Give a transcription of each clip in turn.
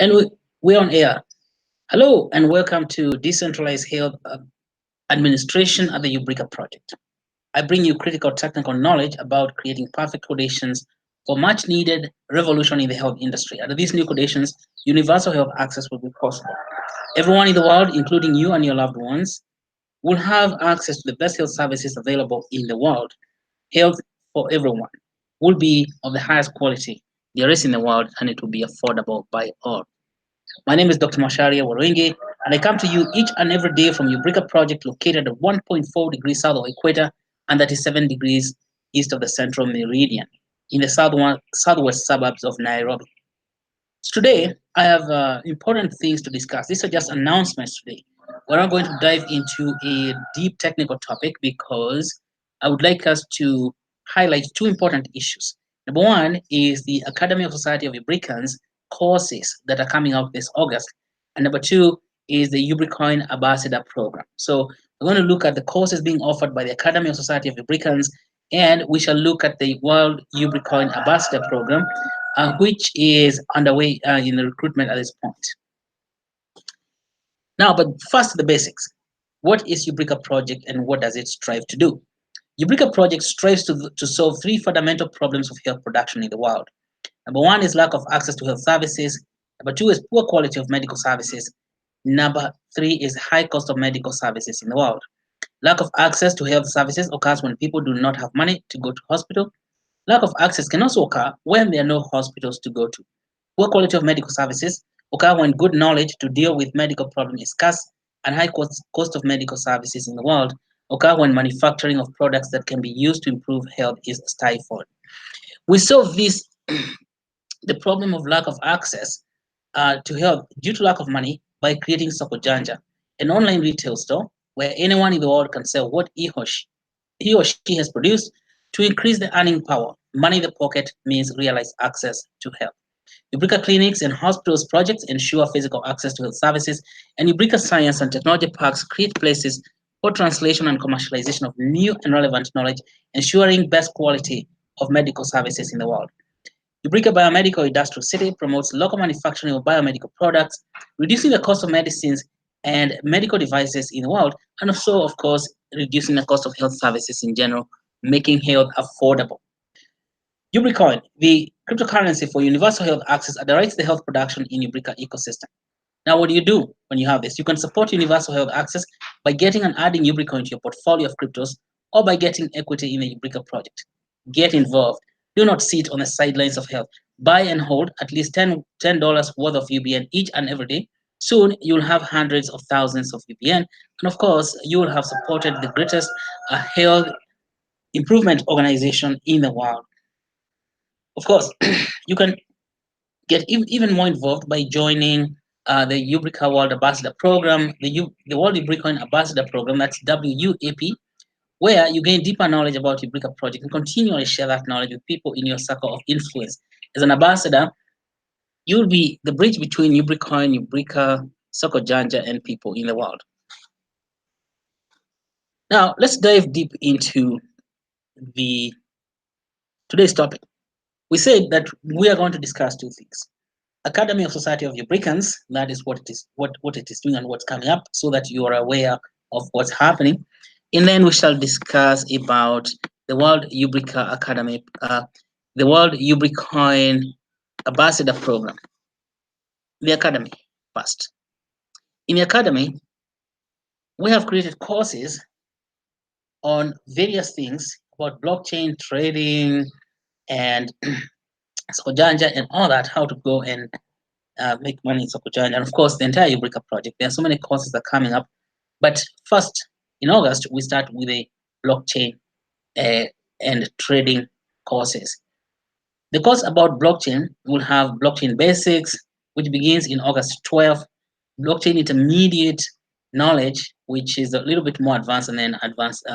And we're on air. Hello and welcome to Decentralized Health Administration at the UBRICA project. I bring you critical technical knowledge about creating perfect codations for much needed revolution in the health industry. Under these new codations, universal health access will be possible. Everyone in the world, including you and your loved ones, will have access to the best health services available in the world. Health for everyone will be of the highest quality there is in the world, and it will be affordable by all. My name is Dr. Masharia Waringi, and I come to you each and every day from UBRICA project located at 1.4 degrees south of equator and 37 degrees east of the central meridian in the southwest suburbs of Nairobi. So today, I have important things to discuss. These are just announcements today. We're not going to dive into a deep technical topic because I would like us to highlight two important issues. Number one is the Academy of Society of Ubricans courses that are coming out this August. And number two is the Ubricoin Ambassador Program. So we're going to look at the courses being offered by the Academy of Society of Ubricans, and we shall look at the World Ubricoin Ambassador Program, which is underway in the recruitment at this point. Now, but first, the basics. What is UBRICA project and what does it strive to do? UBRICA project strives to solve three fundamental problems of health production in the world. Number one is lack of access to health services. Number two is poor quality of medical services. Number three is high cost of medical services in the world. Lack of access to health services occurs when people do not have money to go to hospital. Lack of access can also occur when there are no hospitals to go to. Poor quality of medical services occur when good knowledge to deal with medical problems is scarce, and high cost of medical services in the world occur when manufacturing of products that can be used to improve health is stifled. We solve this, the problem of lack of access to health due to lack of money, by creating Soko Janja, an online retail store where anyone in the world can sell what he or she has produced to increase the earning power. Money in the pocket means realized access to health. UBRICA clinics and hospitals projects ensure physical access to health services, and UBRICA science and technology parks create places for translation and commercialization of new and relevant knowledge, ensuring best quality of medical services in the world. UBRICA Biomedical Industrial City promotes local manufacturing of biomedical products, reducing the cost of medicines and medical devices in the world, and also, of course, reducing the cost of health services in general, making health affordable. Ubricoin, the cryptocurrency for universal health access, underwrites the health production in UBRICA ecosystem. Now, what do you do when you have this? You can support universal health access by getting and adding Ubricoin to your portfolio of cryptos, or by getting equity in the UBRICA project. Get involved. Do not sit on the sidelines of health. Buy and hold at least $10 worth of UBN each and every day. Soon, you'll have hundreds of thousands of UBN. And of course, you will have supported the greatest health improvement organization in the world. Of course, you can get even more involved by joining the UBRICA World Ambassador Program, the World Ubricoin Ambassador Program, that's WUAP, where you gain deeper knowledge about UBRICA project and continually share that knowledge with people in your circle of influence. As an ambassador, you'll be the bridge between Ubricoin, UBRICA, Soko Janja, and people in the world. Now, let's dive deep into the today's topic. We said that we are going to discuss two things. Academy of Society of Ubricans, that is what it is doing and what's coming up, so that you are aware of what's happening. And then we shall discuss about the World Ubrica Academy, the World Ubricoin Ambassador Program. The Academy first. In the Academy, we have created courses on various things about blockchain trading and Sokojanja and all that, how to go and make money in Sokojanja, and of course the entire Ubrica project. There are so many courses that are coming up. But first, in August, we start with a blockchain and trading courses. The course about blockchain will have blockchain basics, which begins in August 12th, blockchain intermediate knowledge, which is a little bit more advanced, and then advanced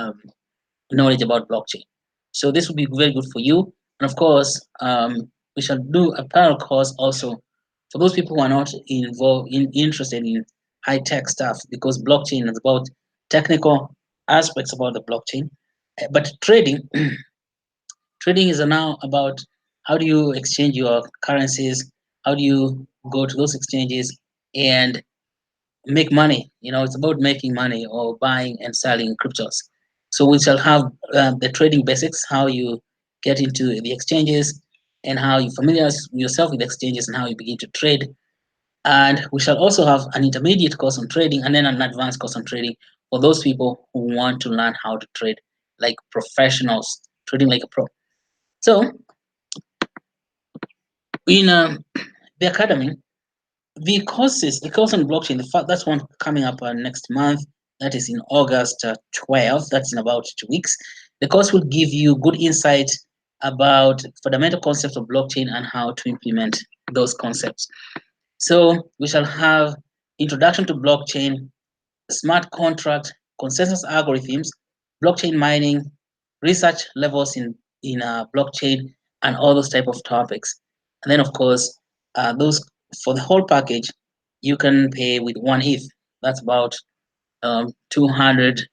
knowledge about blockchain. So this will be very good for you. And of course, we shall do a parallel course also for those people who are not interested in high tech stuff, because blockchain is about technical aspects about the blockchain. But trading, trading is now about how do you exchange your currencies, how do you go to those exchanges and make money. It's about making money or buying and selling cryptos. So we shall have the trading basics, how you get into the exchanges and how you familiarize yourself with exchanges and how you begin to trade. And we shall also have an intermediate course on trading and then an advanced course on trading for those people who want to learn how to trade like professionals, trading like a pro. So in the academy, the course on blockchain, the fact that's one coming up next month. That is in August 12th. That's in about 2 weeks. The course will give you good insight about fundamental concepts of blockchain and how to implement those concepts. So we shall have introduction to blockchain, smart contract, consensus algorithms, blockchain mining, research levels in blockchain, and all those type of topics. And then, of course, those for the whole package, you can pay with 1 ETH. That's about $200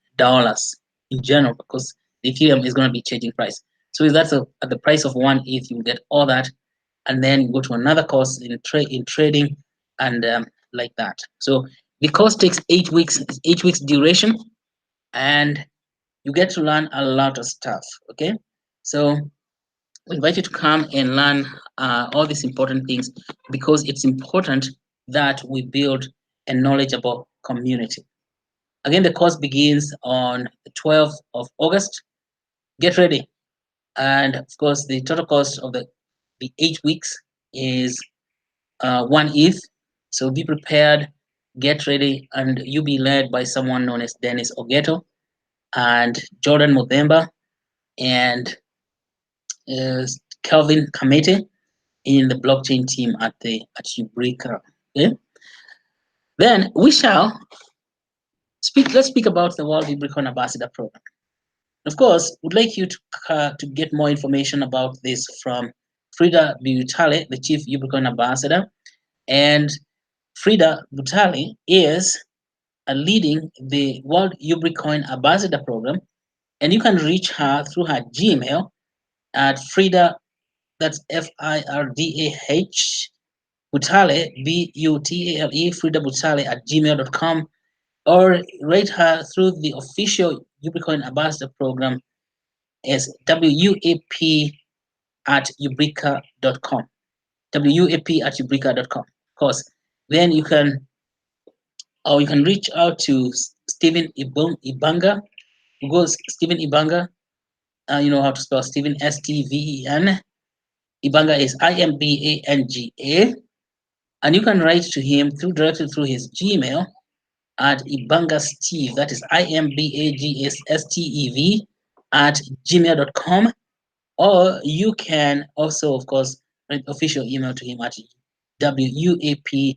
in general because the Ethereum is going to be changing price. So if that's at the price of 1 ETH, you get all that, and then you go to another course in trading and like that. So the course takes 8 weeks, 8 weeks duration, and you get to learn a lot of stuff. Okay, so we invite you to come and learn all these important things because it's important that we build a knowledgeable community. Again, the course begins on the 12th of August. Get ready. And of course, the total cost of the 8 weeks is 1 ETH. So be prepared, get ready, and you'll be led by someone known as Dennis Ogeto and Jordan Movember and uh, Kelvin Kamete in the blockchain team at UBRICA. Okay? Then we shall speak. Let's speak about the World Ubricoin Ambassador Program. Of course, would like you to get more information about this from Frida Butale, the Chief Ubricoin Ambassador, and Frida Butale is leading the World Ubricoin Ambassador Program, and you can reach her through her Gmail at Frida. That's FIRDAH Butale, BUTALE, Frida Butale at gmail.com, or write her through the official Ubricoin Ambassador Program as WAP at ubrica.com. WAP at ubrica.com. Of course, then you can reach out to Stephen Ibanga. Who goes Stephen Ibanga. You know how to spell Stephen, STVEN. Ibanga is IMBANGA. And you can write to him directly through his Gmail at ibangasteve, that is IMBAGSSTEV at gmail.com. Or you can also, of course, write official email to him at WAP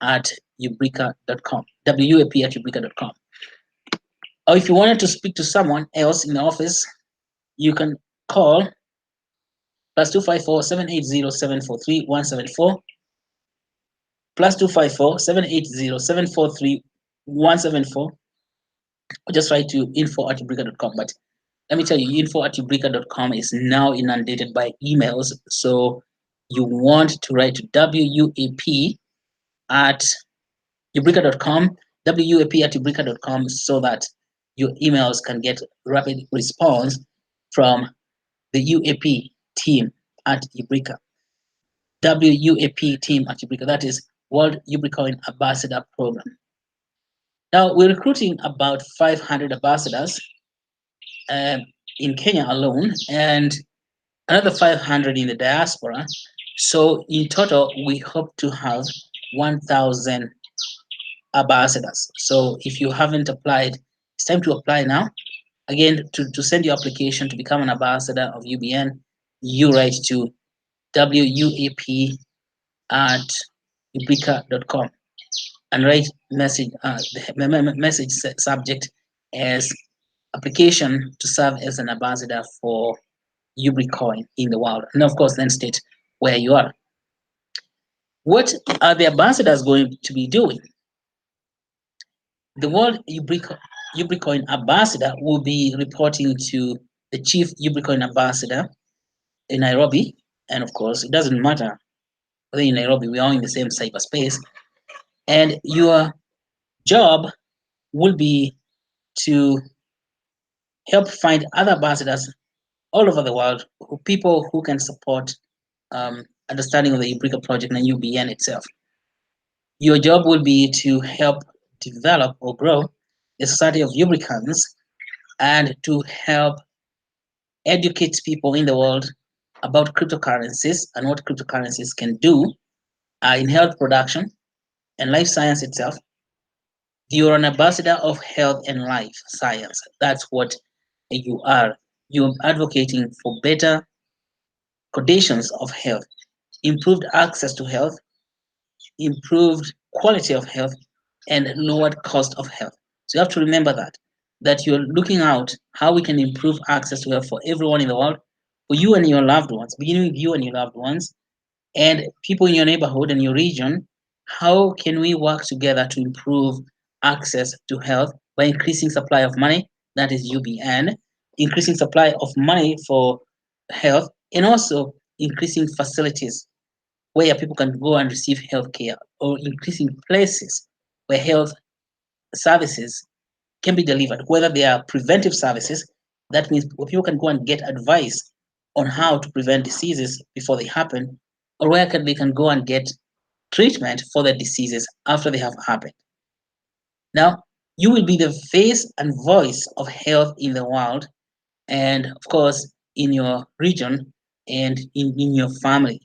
at ubrica.com. WAP at ubrica.com. Or if you wanted to speak to someone else in the office, you can call +254 780 743 174, +254 780 743 174, or just write to info at ubrica.com. But let me tell you, info at ubrica.com is now inundated by emails. So you want to write to WAP at ubrica.com, WAP at ubrica.com, so that your emails can get rapid response from the UAP team at Ubrica. WUAP team at Ubrica, that is World Ubricoin Ambassador Program. Now, we're recruiting about 500 ambassadors in Kenya alone, and another 500 in the diaspora. So in total, we hope to have 1,000 ambassadors. So if you haven't applied, it's time to apply now. Again, to send your application to become an ambassador of UBN, you write to WUAP at ubrica.com and write message subject as application to serve as an ambassador for Ubricoin in the world. And of course, then state where you are. What are the ambassadors going to be doing? The World Ubricoin Ambassador will be reporting to the Chief Ubricoin Ambassador in Nairobi. And of course, it doesn't matter whether in Nairobi, we are in the same cyberspace, and your job will be to help find other ambassadors all over the world, people who can support understanding of the UBRICA project and UBN itself. Your job will be to help develop or grow the Society of Ubricans and to help educate people in the world about cryptocurrencies and what cryptocurrencies can do in health production and life science itself. You're an ambassador of health and life science. That's what you are. You're advocating for better conditions of health, improved access to health, improved quality of health, and lowered cost of health. So you have to remember that you're looking out how we can improve access to health for everyone in the world, for you and your loved ones, beginning with you and your loved ones, and people in your neighborhood and your region. How can we work together to improve access to health by increasing supply of money, that is UBN, increasing supply of money for health, and also increasing facilities where people can go and receive health care, or increasing places where health services can be delivered, whether they are preventive services, that means people can go and get advice on how to prevent diseases before they happen, or where they can go and get treatment for the diseases after they have happened. Now, you will be the face and voice of health in the world, and of course, in your region and in your family.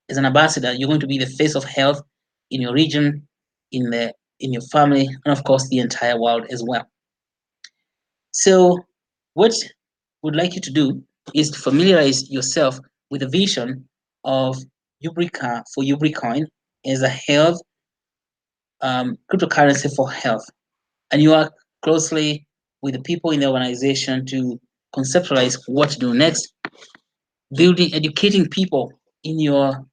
As an ambassador, you're going to be the face of health in your region, in your family, and of course, the entire world as well. So, what would like you to do is to familiarize yourself with the vision of Ubrica for Ubricoin as a health cryptocurrency for health, and you work closely with the people in the organization to conceptualize what to do next, building, educating people in your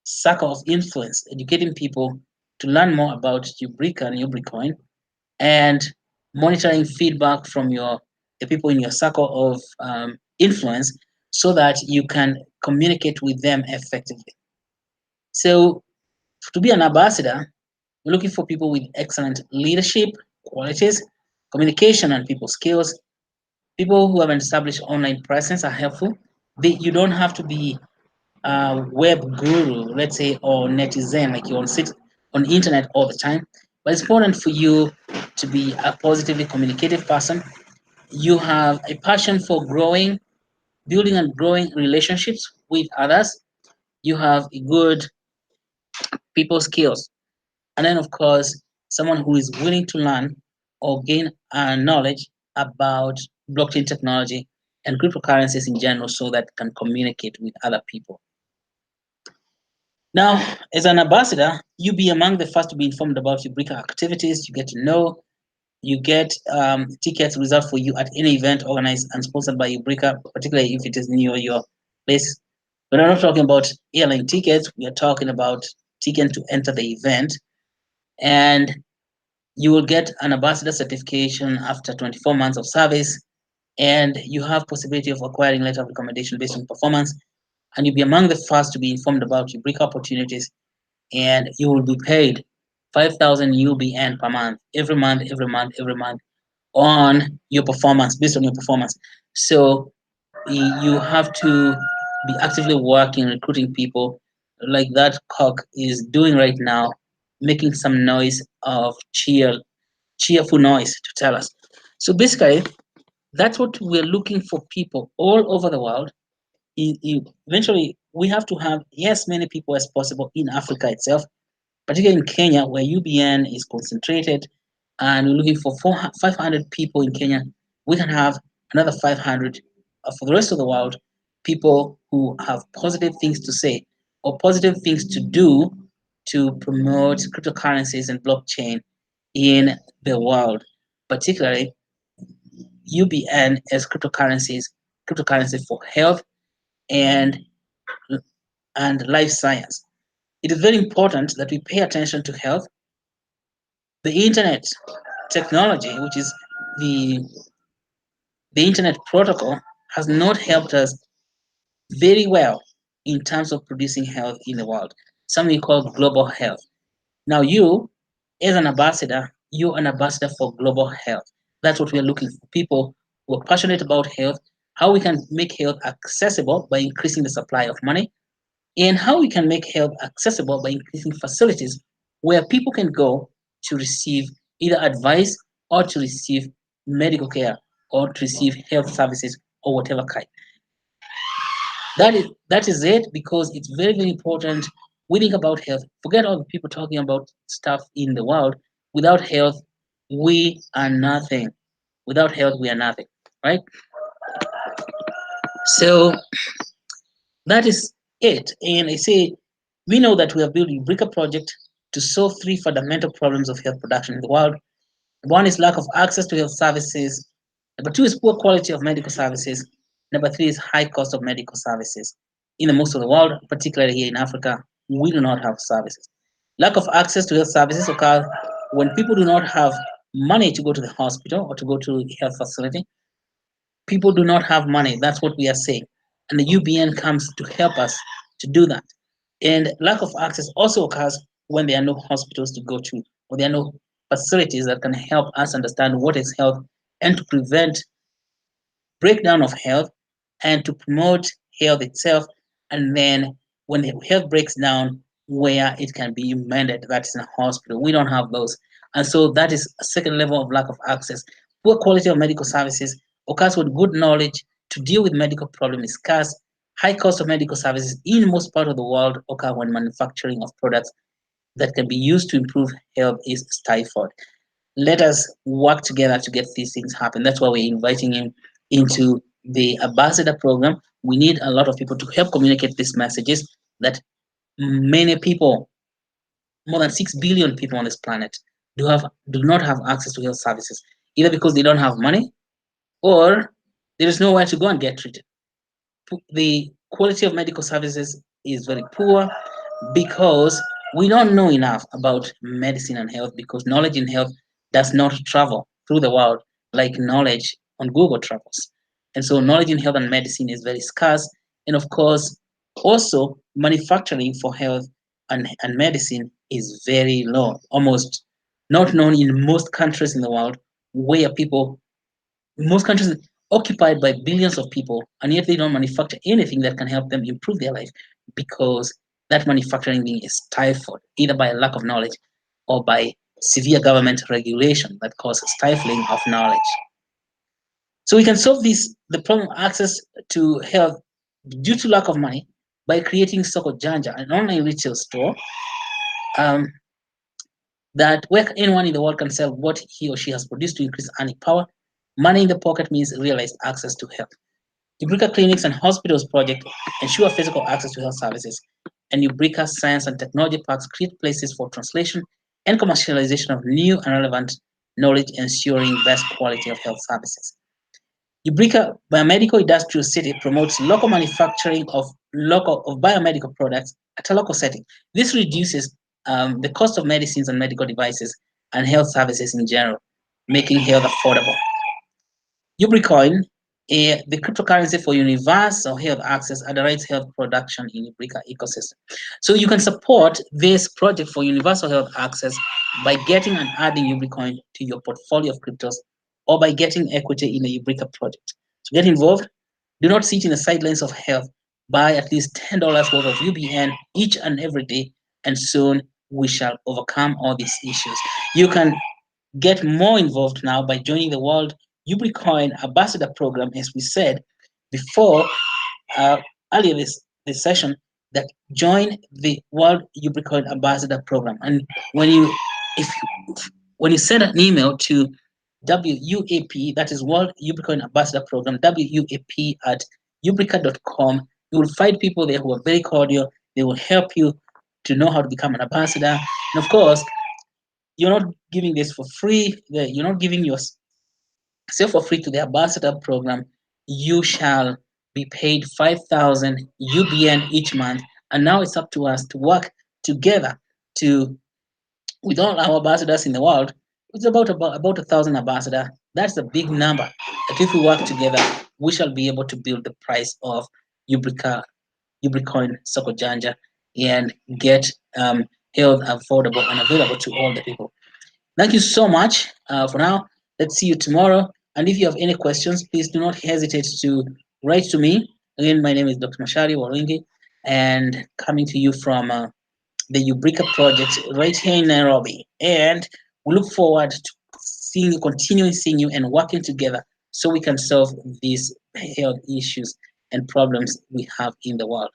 circle of influence, educating people to learn more about UBRICA and Ubricoin, and monitoring feedback from the people in your circle of influence so that you can communicate with them effectively. So, to be an ambassador, we're looking for people with excellent leadership qualities, communication and people skills. People who have an established online presence are helpful. You don't have to be a web guru, let's say, or netizen, like you're on internet all the time. But it's important for you to be a positively communicative person. You have a passion for building and growing relationships with others. You have a good people skills. And then, of course, someone who is willing to learn or gain knowledge about blockchain technology and cryptocurrencies in general so that can communicate with other people. Now, as an ambassador, you be among the first to be informed about your UBRICA activities. You get to know, you get tickets reserved for you at any event organized and sponsored by UBRICA, particularly if it is near your place. But I'm not talking about airline tickets. We are talking about tickets to enter the event. And you will get an ambassador certification after 24 months of service, and you have possibility of acquiring letter of recommendation based on performance, and you'll be among the first to be informed about your break opportunities, and you will be paid 5,000 UBN per month, every month, every month, every month, on your performance, based on your performance. So you have to be actively working, recruiting people like that cock is doing right now, making some noise of cheerful noise to tell us. So basically, that's what we're looking for, people all over the world. Eventually, we have to have, yes, many people as possible in Africa itself, particularly in Kenya, where UBN is concentrated, and we're looking for 500 people in Kenya. We can have another 500 for the rest of the world, people who have positive things to say or positive things to do to promote cryptocurrencies and blockchain in the world, particularly UBN as cryptocurrency for health and life science. It is very important that we pay attention to health. The internet technology, which is the the internet protocol, has not helped us very well in terms of producing health in the world. something we call global health. Now, you, as an ambassador, you're an ambassador for global health. That's what we're looking for. People who are passionate about health, how we can make health accessible by increasing the supply of money, and how we can make health accessible by increasing facilities where people can go to receive either advice or to receive medical care or to receive health services or whatever kind. That is it, because it's very, very important. We think about health. Forget all the people talking about stuff in the world. Without health, we are nothing. Without health, we are nothing. Right? So that is it. And I say we know that we have built a UBRICA project to solve three fundamental problems of health production in the world. One is lack of access to health services. Number two is poor quality of medical services. Number three is high cost of medical services. In the most of the world, particularly here in Africa, we do not have services. Lack of access to health services occurs when people do not have money to go to the hospital or to go to a health facility. People do not have money. That's what we are saying. And the UBN comes to help us to do that. And lack of access also occurs when there are no hospitals to go to, or there are no facilities that can help us understand what is health and to prevent breakdown of health and to promote health itself. And then when the health breaks down, where it can be mended, that's in a hospital. We don't have those. And so that is a second level of lack of access. Poor quality of medical services occurs when good knowledge to deal with medical problems is scarce. High cost of medical services in most part of the world occur when manufacturing of products that can be used to improve health is stifled. Let us work together to get these things happen. That's why we're inviting him into the ambassador program. We need a lot of people to help communicate these messages that many people, more than 6 billion people on this planet, do not have access to health services, either because they don't have money or there is nowhere to go and get treated. The quality of medical services is very poor because we don't know enough about medicine and health, because knowledge in health does not travel through the world like knowledge on Google travels. And so knowledge in health and medicine is very scarce. And of course, also manufacturing for health and medicine is very low, almost not known in most countries in the world, where people, most countries occupied by billions of people, and yet they don't manufacture anything that can help them improve their life, because that manufacturing being is stifled either by a lack of knowledge or by severe government regulation that causes stifling of knowledge. So we can solve the problem of access to health due to lack of money by creating Soko Janja, an online retail store um, that where anyone in the world can sell what he or she has produced to increase earning power. Money in the pocket means realized access to health. UBRICA clinics and hospitals project ensure physical access to health services, and UBRICA science and technology parks create places for translation and commercialization of new and relevant knowledge, ensuring best quality of health services. UBRICA Biomedical Industrial City promotes local manufacturing of biomedical products at a local setting. This reduces the cost of medicines and medical devices and health services in general, making health affordable. Ubricoin, the cryptocurrency for universal health access, underwrites health production in UBRICA ecosystem. So you can support this project for universal health access by getting and adding Ubricoin to your portfolio of cryptos, or by getting equity in the UBRICA project. To get involved, do not sit in the sidelines of health. Buy at least $10 worth of UBN each and every day, and soon we shall overcome all these issues. You can get more involved now by joining the World Ubricoin Ambassador Program, as we said before earlier this session, that join the World Ubricoin Ambassador Program. And when you if when you send an email to WUAP, that is World Ubricoin Ambassador Program, WUAP at ubrica.com, you will find people there who are very cordial. They will help you to know how to become an ambassador. And of course, you're not giving this for free. You're not giving yourself for free to the ambassador program. You shall be paid 5,000 UBN each month. And now it's up to us to work together to, with all our ambassadors in the world. It's about 1,000 ambassadors. That's a big number. That if we work together, we shall be able to build the price of Ubrica, Ubricoin Soko Janja and get health affordable and available to all the people. Thank you so much for now. Let's see you tomorrow. And if you have any questions, please do not hesitate to write to me. Again, my name is Dr. Mashari Waringi, and coming to you from the UBRICA project right here in Nairobi. And we look forward to continuing seeing you and working together so we can solve these health issues and problems we have in the world.